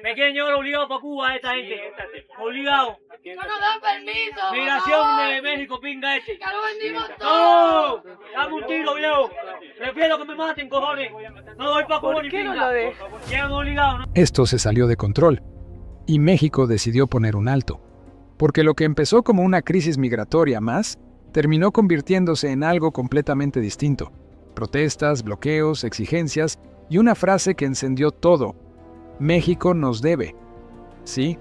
Me quieren llevar obligado para Cuba esta gente. Obligado. No nos dan permiso. Migración de México, pinga ese. ¡Que lo vendimos todo! ¡No! Dame un tiro, viejo. Prefiero que me maten, cojones. No doy para Cuba ni qué no pinga. lo dejo? Llegan obligados, ¿no? Esto se salió de control, y México decidió poner un alto, porque lo que empezó como una crisis migratoria más, terminó convirtiéndose en algo completamente distinto. Protestas, bloqueos, exigencias y una frase que encendió todo: México nos debe. Sí,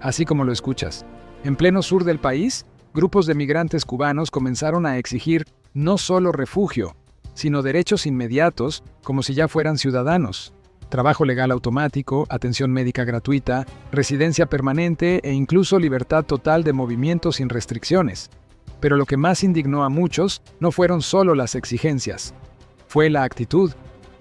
así como lo escuchas. En pleno sur del país, grupos de migrantes cubanos comenzaron a exigir no solo refugio, sino derechos inmediatos, como si ya fueran ciudadanos. Trabajo legal automático, atención médica gratuita, residencia permanente e incluso libertad total de movimiento sin restricciones. Pero lo que más indignó a muchos no fueron solo las exigencias. Fue la actitud: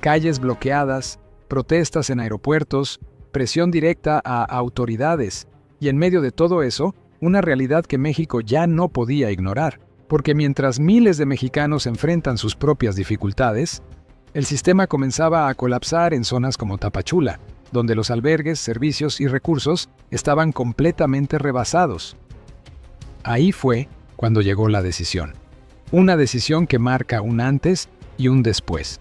calles bloqueadas, protestas en aeropuertos, presión directa a autoridades, y en medio de todo eso, una realidad que México ya no podía ignorar, porque mientras miles de mexicanos enfrentan sus propias dificultades, el sistema comenzaba a colapsar en zonas como Tapachula, donde los albergues, servicios y recursos estaban completamente rebasados. Ahí fue cuando llegó la decisión. Una decisión que marca un antes y un después.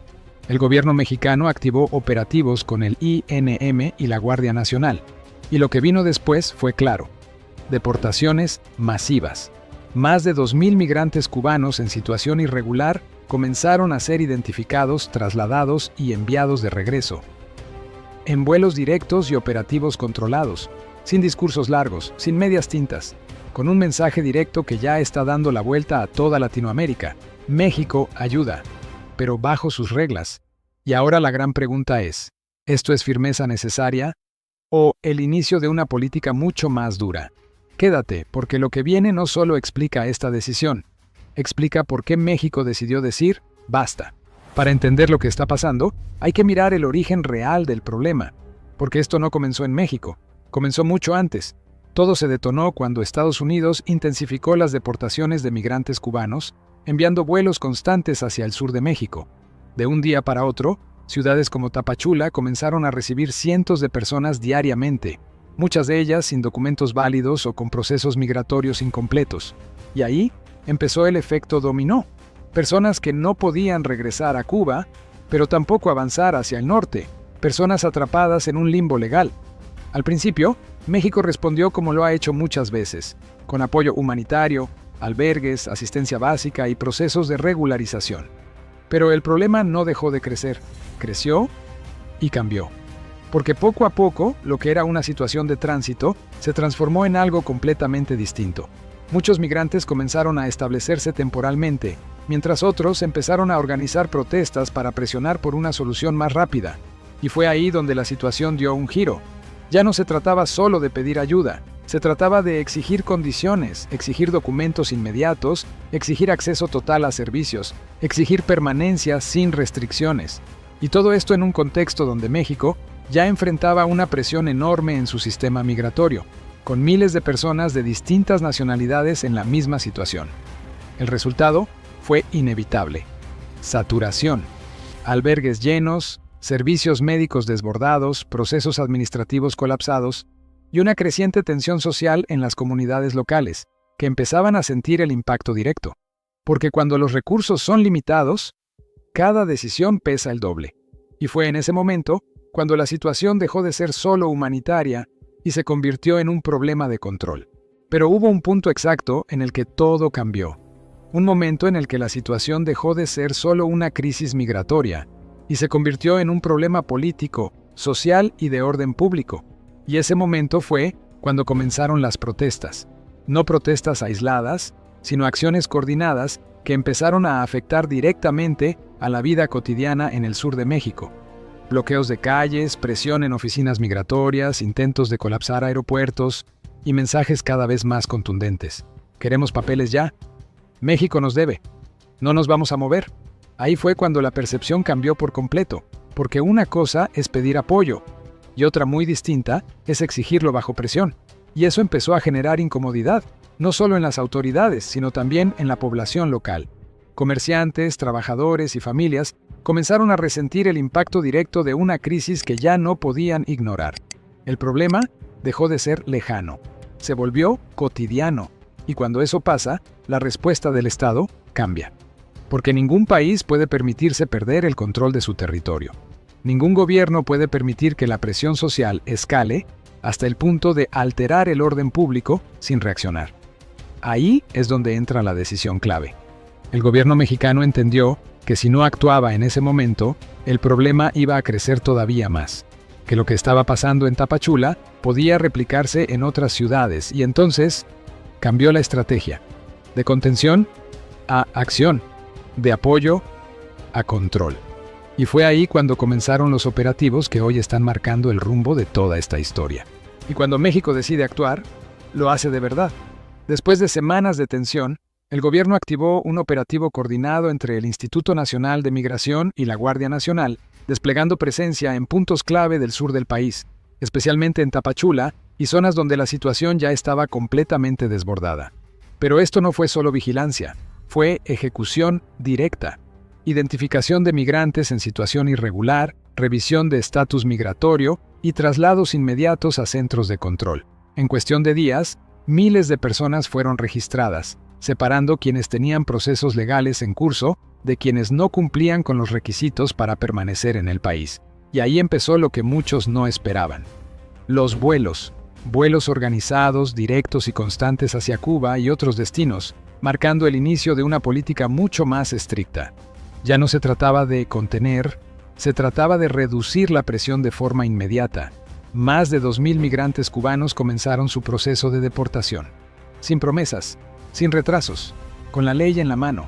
El gobierno mexicano activó operativos con el INM y la Guardia Nacional, y lo que vino después fue claro: deportaciones masivas. Más de 2,000 migrantes cubanos en situación irregular comenzaron a ser identificados, trasladados y enviados de regreso. En vuelos directos y operativos controlados, sin discursos largos, sin medias tintas, con un mensaje directo que ya está dando la vuelta a toda Latinoamérica: México ayuda, pero bajo sus reglas. Y ahora la gran pregunta es: ¿esto es firmeza necesaria o el inicio de una política mucho más dura? Quédate, porque lo que viene no solo explica esta decisión, explica por qué México decidió decir basta. Para entender lo que está pasando, hay que mirar el origen real del problema, porque esto no comenzó en México, comenzó mucho antes. Todo se detonó cuando Estados Unidos intensificó las deportaciones de migrantes cubanos, enviando vuelos constantes hacia el sur de México. De un día para otro, ciudades como Tapachula comenzaron a recibir cientos de personas diariamente, muchas de ellas sin documentos válidos o con procesos migratorios incompletos. Y ahí empezó el efecto dominó. Personas que no podían regresar a Cuba, pero tampoco avanzar hacia el norte. Personas atrapadas en un limbo legal. Al principio, México respondió como lo ha hecho muchas veces, con apoyo humanitario, albergues, asistencia básica y procesos de regularización. Pero el problema no dejó de crecer, creció y cambió. Porque poco a poco, lo que era una situación de tránsito se transformó en algo completamente distinto. Muchos migrantes comenzaron a establecerse temporalmente, mientras otros empezaron a organizar protestas para presionar por una solución más rápida. Y fue ahí donde la situación dio un giro. Ya no se trataba solo de pedir ayuda, se trataba de exigir condiciones, exigir documentos inmediatos, exigir acceso total a servicios, exigir permanencia sin restricciones. Y todo esto en un contexto donde México ya enfrentaba una presión enorme en su sistema migratorio, con miles de personas de distintas nacionalidades en la misma situación. El resultado fue inevitable: saturación, albergues llenos, servicios médicos desbordados, procesos administrativos colapsados y una creciente tensión social en las comunidades locales, que empezaban a sentir el impacto directo. Porque cuando los recursos son limitados, cada decisión pesa el doble. Y fue en ese momento cuando la situación dejó de ser solo humanitaria y se convirtió en un problema de control. Pero hubo un punto exacto en el que todo cambió. Un momento en el que la situación dejó de ser solo una crisis migratoria y se convirtió en un problema político, social y de orden público. Y ese momento fue cuando comenzaron las protestas. No protestas aisladas, sino acciones coordinadas que empezaron a afectar directamente a la vida cotidiana en el sur de México. Bloqueos de calles, presión en oficinas migratorias, intentos de colapsar aeropuertos y mensajes cada vez más contundentes. ¿Queremos papeles ya? México nos debe. No nos vamos a mover. Ahí fue cuando la percepción cambió por completo, porque una cosa es pedir apoyo y otra muy distinta es exigirlo bajo presión. Y eso empezó a generar incomodidad, no solo en las autoridades, sino también en la población local. Comerciantes, trabajadores y familias comenzaron a resentir el impacto directo de una crisis que ya no podían ignorar. El problema dejó de ser lejano, se volvió cotidiano, y cuando eso pasa, la respuesta del Estado cambia. Porque ningún país puede permitirse perder el control de su territorio. Ningún gobierno puede permitir que la presión social escale hasta el punto de alterar el orden público sin reaccionar. Ahí es donde entra la decisión clave. El gobierno mexicano entendió que si no actuaba en ese momento, el problema iba a crecer todavía más, que lo que estaba pasando en Tapachula podía replicarse en otras ciudades y entonces cambió la estrategia, de contención a acción, de apoyo a control. Y fue ahí cuando comenzaron los operativos que hoy están marcando el rumbo de toda esta historia. Y cuando México decide actuar, lo hace de verdad. Después de semanas de tensión, el gobierno activó un operativo coordinado entre el Instituto Nacional de Migración y la Guardia Nacional, desplegando presencia en puntos clave del sur del país, especialmente en Tapachula y zonas donde la situación ya estaba completamente desbordada. Pero esto no fue solo vigilancia, fue ejecución directa. Identificación de migrantes en situación irregular, revisión de estatus migratorio y traslados inmediatos a centros de control. En cuestión de días, miles de personas fueron registradas, separando quienes tenían procesos legales en curso de quienes no cumplían con los requisitos para permanecer en el país. Y ahí empezó lo que muchos no esperaban. Los vuelos organizados, directos y constantes hacia Cuba y otros destinos, marcando el inicio de una política mucho más estricta. Ya no se trataba de contener, se trataba de reducir la presión de forma inmediata. Más de 2.000 migrantes cubanos comenzaron su proceso de deportación. Sin promesas, sin retrasos, con la ley en la mano.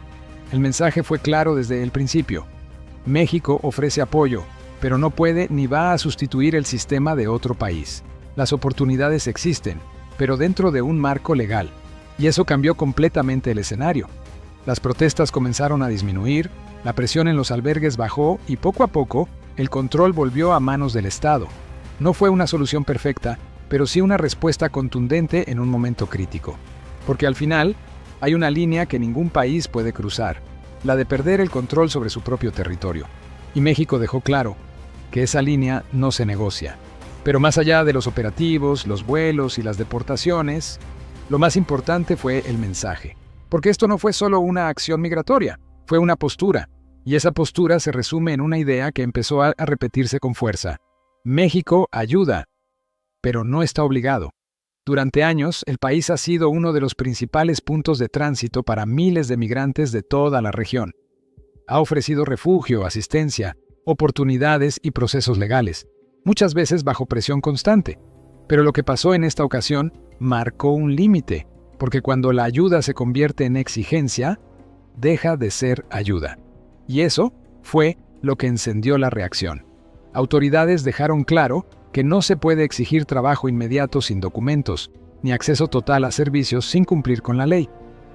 El mensaje fue claro desde el principio. México ofrece apoyo, pero no puede ni va a sustituir el sistema de otro país. Las oportunidades existen, pero dentro de un marco legal. Y eso cambió completamente el escenario. Las protestas comenzaron a disminuir, la presión en los albergues bajó y poco a poco el control volvió a manos del Estado. No fue una solución perfecta, pero sí una respuesta contundente en un momento crítico. Porque al final, hay una línea que ningún país puede cruzar, la de perder el control sobre su propio territorio. Y México dejó claro que esa línea no se negocia. Pero más allá de los operativos, los vuelos y las deportaciones, lo más importante fue el mensaje. Porque esto no fue solo una acción migratoria, fue una postura. Y esa postura se resume en una idea que empezó a repetirse con fuerza. México ayuda, pero no está obligado. Durante años, el país ha sido uno de los principales puntos de tránsito para miles de migrantes de toda la región. Ha ofrecido refugio, asistencia, oportunidades y procesos legales, muchas veces bajo presión constante. Pero lo que pasó en esta ocasión marcó un límite, porque cuando la ayuda se convierte en exigencia, deja de ser ayuda. Y eso fue lo que encendió la reacción. Autoridades dejaron claro que no se puede exigir trabajo inmediato sin documentos, ni acceso total a servicios sin cumplir con la ley.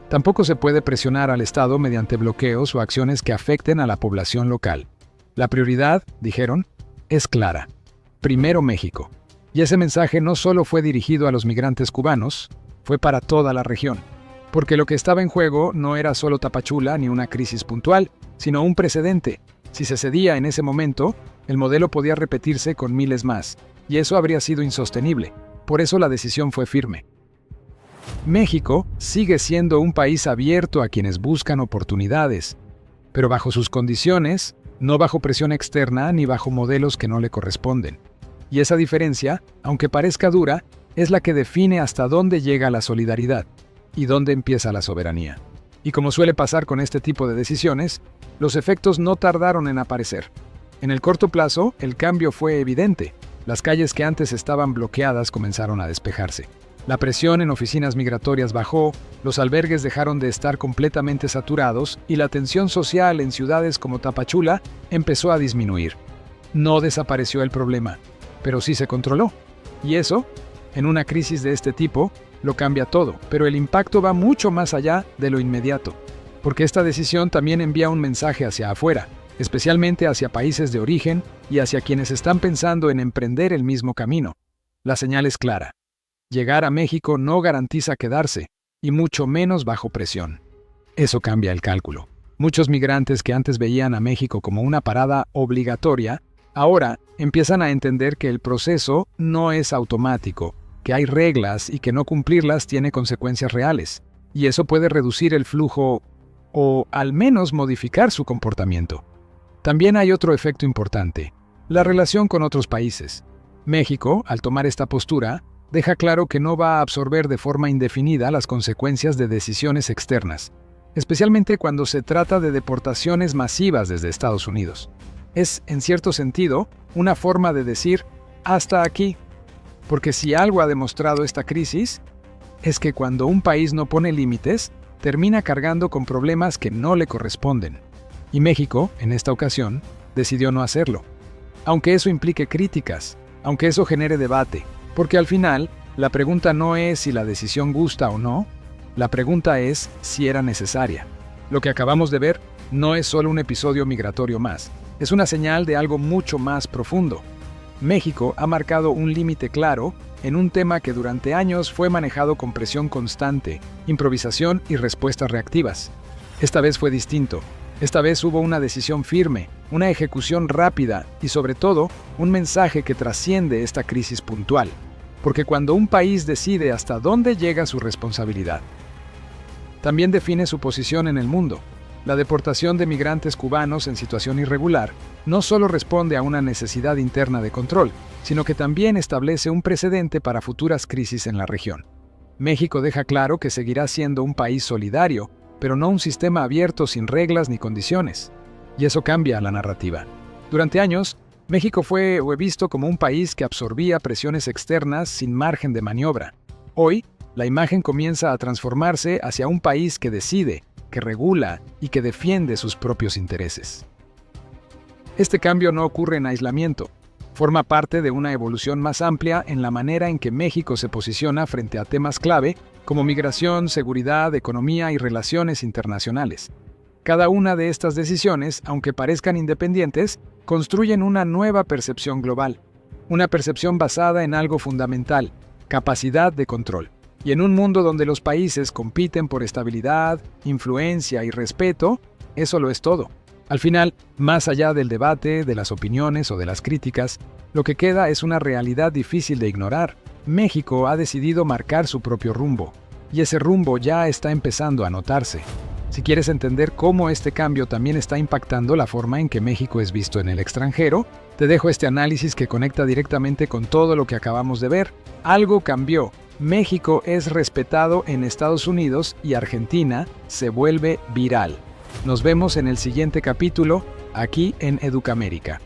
Tampoco se puede presionar al Estado mediante bloqueos o acciones que afecten a la población local. La prioridad, dijeron, es clara. Primero México. Y ese mensaje no solo fue dirigido a los migrantes cubanos, fue para toda la región. Porque lo que estaba en juego no era solo Tapachula ni una crisis puntual, sino un precedente. Si se cedía en ese momento, el modelo podía repetirse con miles más, y eso habría sido insostenible. Por eso la decisión fue firme. México sigue siendo un país abierto a quienes buscan oportunidades, pero bajo sus condiciones, no bajo presión externa ni bajo modelos que no le corresponden. Y esa diferencia, aunque parezca dura, es la que define hasta dónde llega la solidaridad y dónde empieza la soberanía. Y como suele pasar con este tipo de decisiones, los efectos no tardaron en aparecer. En el corto plazo, el cambio fue evidente. Las calles que antes estaban bloqueadas comenzaron a despejarse. La presión en oficinas migratorias bajó, los albergues dejaron de estar completamente saturados y la tensión social en ciudades como Tapachula empezó a disminuir. No desapareció el problema, pero sí se controló. Y eso, en una crisis de este tipo, lo cambia todo, pero el impacto va mucho más allá de lo inmediato, porque esta decisión también envía un mensaje hacia afuera, especialmente hacia países de origen y hacia quienes están pensando en emprender el mismo camino. La señal es clara. Llegar a México no garantiza quedarse, y mucho menos bajo presión. Eso cambia el cálculo. Muchos migrantes que antes veían a México como una parada obligatoria, Ahora empiezan a entender que el proceso no es automático, que hay reglas y que no cumplirlas tiene consecuencias reales, y eso puede reducir el flujo o al menos modificar su comportamiento. También hay otro efecto importante, la relación con otros países. México, al tomar esta postura, deja claro que no va a absorber de forma indefinida las consecuencias de decisiones externas, especialmente cuando se trata de deportaciones masivas desde Estados Unidos. Es, en cierto sentido, una forma de decir hasta aquí, porque si algo ha demostrado esta crisis, es que cuando un país no pone límites, termina cargando con problemas que no le corresponden. Y México, en esta ocasión, decidió no hacerlo. Aunque eso implique críticas, aunque eso genere debate, porque al final, la pregunta no es si la decisión gusta o no, la pregunta es si era necesaria. Lo que acabamos de ver no es solo un episodio migratorio más, es una señal de algo mucho más profundo. México ha marcado un límite claro en un tema que durante años fue manejado con presión constante, improvisación y respuestas reactivas. Esta vez fue distinto. Esta vez hubo una decisión firme, una ejecución rápida y sobre todo un mensaje que trasciende esta crisis puntual. Porque cuando un país decide hasta dónde llega su responsabilidad, también define su posición en el mundo. La deportación de migrantes cubanos en situación irregular no solo responde a una necesidad interna de control, sino que también establece un precedente para futuras crisis en la región. México deja claro que seguirá siendo un país solidario, pero no un sistema abierto sin reglas ni condiciones. Y eso cambia la narrativa. Durante años, México fue visto como un país que absorbía presiones externas sin margen de maniobra. Hoy, la imagen comienza a transformarse hacia un país que decide, que regula y que defiende sus propios intereses. Este cambio no ocurre en aislamiento. Forma parte de una evolución más amplia en la manera en que México se posiciona frente a temas clave como migración, seguridad, economía y relaciones internacionales. Cada una de estas decisiones, aunque parezcan independientes, construyen una nueva percepción global, una percepción basada en algo fundamental, capacidad de control. Y en un mundo donde los países compiten por estabilidad, influencia y respeto, eso lo es todo. Al final, más allá del debate, de las opiniones o de las críticas, lo que queda es una realidad difícil de ignorar. México ha decidido marcar su propio rumbo, y ese rumbo ya está empezando a notarse. Si quieres entender cómo este cambio también está impactando la forma en que México es visto en el extranjero, te dejo este análisis que conecta directamente con todo lo que acabamos de ver. Algo cambió. México es respetado en Estados Unidos y Argentina se vuelve viral. Nos vemos en el siguiente capítulo, aquí en Educamérica.